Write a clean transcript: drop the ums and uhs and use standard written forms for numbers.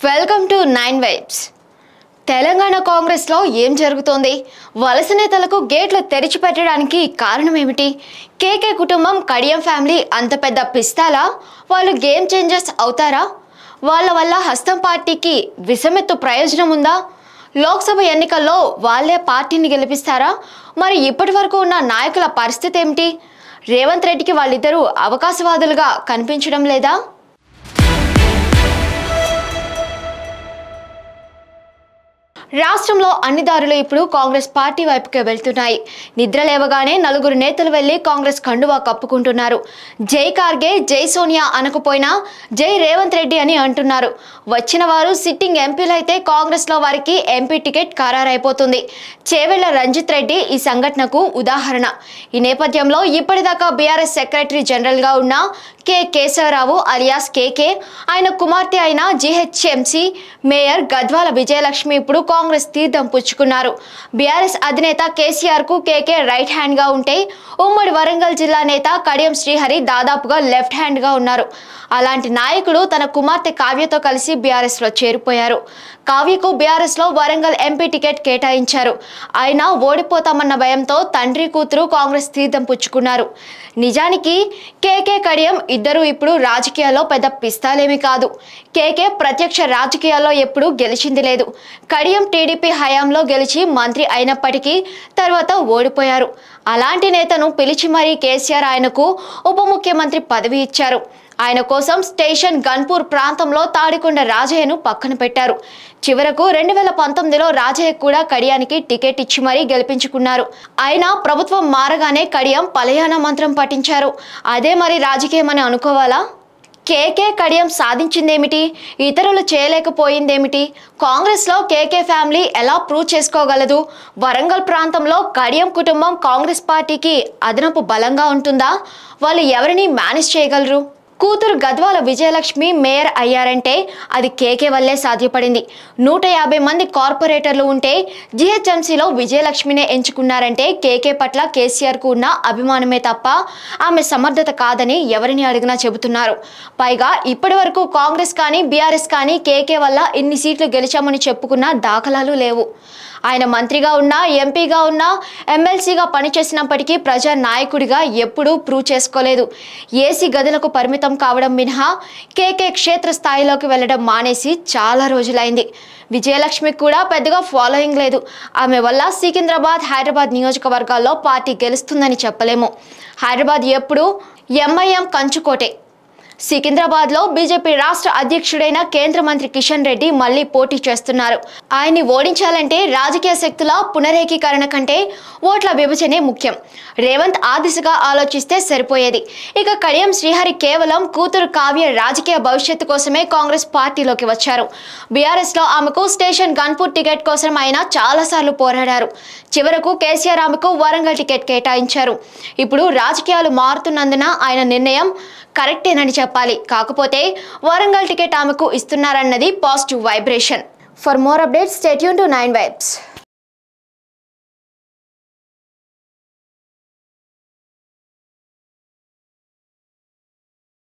Welcome to 9 vibes. Telangana కాంగ్రెస్లో ఏం జరుగుతోంది? వలస నేతలకు గేట్లు తెరిచిపెట్టడానికి కారణం ఏమిటి? కేకే కుటుంబం, కడియం ఫ్యామిలీ అంత పెద్ద పిస్తాలా? వాళ్ళు గేమ్ చేంజర్స్ అవుతారా? వాళ్ళ వల్ల హస్తం పార్టీకి విషమెత్తు ప్రయోజనం ఉందా? లోక్సభ ఎన్నికల్లో వాళ్ళే పార్టీని గెలిపిస్తారా? మరి ఇప్పటి వరకు ఉన్న నాయకుల పరిస్థితి ఏమిటి? రేవంత్ రెడ్డికి వాళ్ళిద్దరూ అవకాశవాదులుగా కనిపించడం లేదా? రాష్ట్రంలో అన్ని దారులు ఇప్పుడు కాంగ్రెస్ పార్టీ వైపుకే వెళ్తున్నాయి. నిద్ర లేవగానే నలుగురు నేతలు వెళ్లి కాంగ్రెస్ కండువా కప్పుకుంటున్నారు. జై కార్గే, జై సోనియా అనకపోయినా జై రేవంత్ రెడ్డి అని అంటున్నారు. వచ్చిన వారు సిట్టింగ్ ఎంపీలైతే కాంగ్రెస్లో వారికి ఎంపీ టికెట్ ఖరారైపోతుంది. చేవెళ్ల రంజిత్ రెడ్డి ఈ సంఘటనకు ఉదాహరణ. ఈ నేపథ్యంలో ఇప్పటిదాకా బీఆర్ఎస్ సెక్రటరీ జనరల్గా ఉన్న కె కేశవరావు అలియాస్ కేకే, ఆయన కుమార్తె అయిన జీహెచ్ఎంసీ మేయర్ గద్వాల విజయలక్ష్మి ఇప్పుడు కాంగ్రెస్ తీర్థం పుచ్చుకున్నారు. బీఆర్ఎస్ అధినేత కేసీఆర్ కు కేకే రైట్ హ్యాండ్ గా ఉంటే, ఉమ్మడి వరంగల్ జిల్లా నేత కడియం శ్రీహరి దాదాపుగా లెఫ్ట్ హ్యాండ్ గా ఉన్నారు. అలాంటి నాయకుడు తన కుమార్తె కావ్యతో కలిసి బీఆర్ఎస్ లో చేరిపోయారు. కావ్యకు బీఆర్ఎస్ లో వరంగల్ ఎంపీ టికెట్ కేటాయించారు. అయినా ఓడిపోతామన్న భయంతో తండ్రి కూతురు కాంగ్రెస్ తీర్థం పుచ్చుకున్నారు. నిజానికి కేకే కడియం ఇద్దరు ఇప్పుడు రాజకీయాల్లో పెద్ద పిస్తాలేమీ కాదు. కేకే ప్రత్యక్ష రాజకీయాల్లో ఎప్పుడూ గెలిచింది లేదు. కడియం టీడీపీ హయాంలో గెలిచి మంత్రి అయినప్పటికీ తర్వాత ఓడిపోయారు. అలాంటి నేతను పిలిచి మరీ కేసీఆర్ ఆయనకు ఉప ముఖ్యమంత్రి పదవి ఇచ్చారు. ఆయన కోసం స్టేషన్ గన్పూర్ ప్రాంతంలో తాడికొండ రాజయ్యను పక్కన పెట్టారు. చివరకు 2019లో రాజయ్య కూడా కడియానికి టికెట్ ఇచ్చి మరీ గెలిపించుకున్నారు. అయినా ప్రభుత్వం మారగానే కడియం పలయాన మంత్రం పఠించారు. అదే మరి రాజకీయమని అనుకోవాలా? కేకే కడియం సాధించిందేమిటి? ఇతరులు చేయలేకపోయిందేమిటి? కాంగ్రెస్లో కేకే ఫ్యామిలీ ఎలా ప్రూవ్ చేసుకోగలదు? వరంగల్ ప్రాంతంలో కడియం కుటుంబం కాంగ్రెస్ పార్టీకి అదనపు బలంగా ఉంటుందా? వాళ్ళు ఎవరిని మేనేజ్ చేయగలరు? కూతురు గద్వాల విజయలక్ష్మి మేయర్ అయ్యారంటే అది కేకే వల్లే సాధ్యపడింది. 150 మంది కార్పొరేటర్లు ఉంటే జీహెచ్ఎంసీలో విజయలక్ష్మినే ఎంచుకున్నారంటే కేకే పట్ల కేసీఆర్కు ఉన్న అభిమానమే తప్ప ఆమె సమర్థత కాదని ఎవరిని అడిగినా చెబుతున్నారు. పైగా ఇప్పటి వరకు కాంగ్రెస్ కానీ బీఆర్ఎస్ కానీ కేకే వల్ల ఇన్ని సీట్లు గెలిచామని చెప్పుకున్న దాఖలాలు లేవు. ఆయన మంత్రిగా ఉన్నా, ఎంపీగా ఉన్నా, ఎమ్మెల్సీగా పనిచేసినప్పటికీ ప్రజా నాయకుడిగా ఎప్పుడూ ప్రూవ్ చేసుకోలేదు. ఏసీ గదులకు పరిమితం కావడం మినహా కేకే క్షేత్ర స్థాయిలోకి వెళ్లడం మానేసి చాలా రోజులైంది. విజయలక్ష్మికి కూడా పెద్దగా ఫాలోయింగ్ లేదు. ఆమె వల్ల సికింద్రాబాద్, హైదరాబాద్ నియోజకవర్గాల్లో పార్టీ గెలుస్తుందని చెప్పలేము. హైదరాబాద్ ఎప్పుడు ఎంఐఎం కంచుకోటే. సికింద్రాబాద్లో బీజేపీ రాష్ట్ర అధ్యక్షుడైన కేంద్ర మంత్రి కిషన్ రెడ్డి మళ్లీ పోటీ చేస్తున్నారు. ఆయన్ని ఓడించాలంటే రాజకీయ శక్తుల పునరేకీకరణ కంటే ఓట్ల విభజనే ముఖ్యం. రేవంత్ ఆ దిశగా ఆలోచిస్తే సరిపోయేది. ఇక కడియం శ్రీహరి కేవలం కూతురు కావ్య రాజకీయ భవిష్యత్తు కోసమే కాంగ్రెస్ పార్టీలోకి వచ్చారు. బీఆర్ఎస్ లో ఆమెకు స్టేషన్ గన్పూర్ టికెట్ కోసం ఆయన చాలాసార్లు పోరాడారు. చివరకు కేసీఆర్ ఆమెకు వరంగల్ టికెట్ కేటాయించారు. ఇప్పుడు రాజకీయాలు మారుతున్నందున ఆయన నిర్ణయం కరెక్టేనని చెప్పాలి. కాకపోతే వరంగల్ టికెట్ ఆమెకు ఇస్తున్నారన్నది positive vibration. For more updates stay tune to 9 vibes.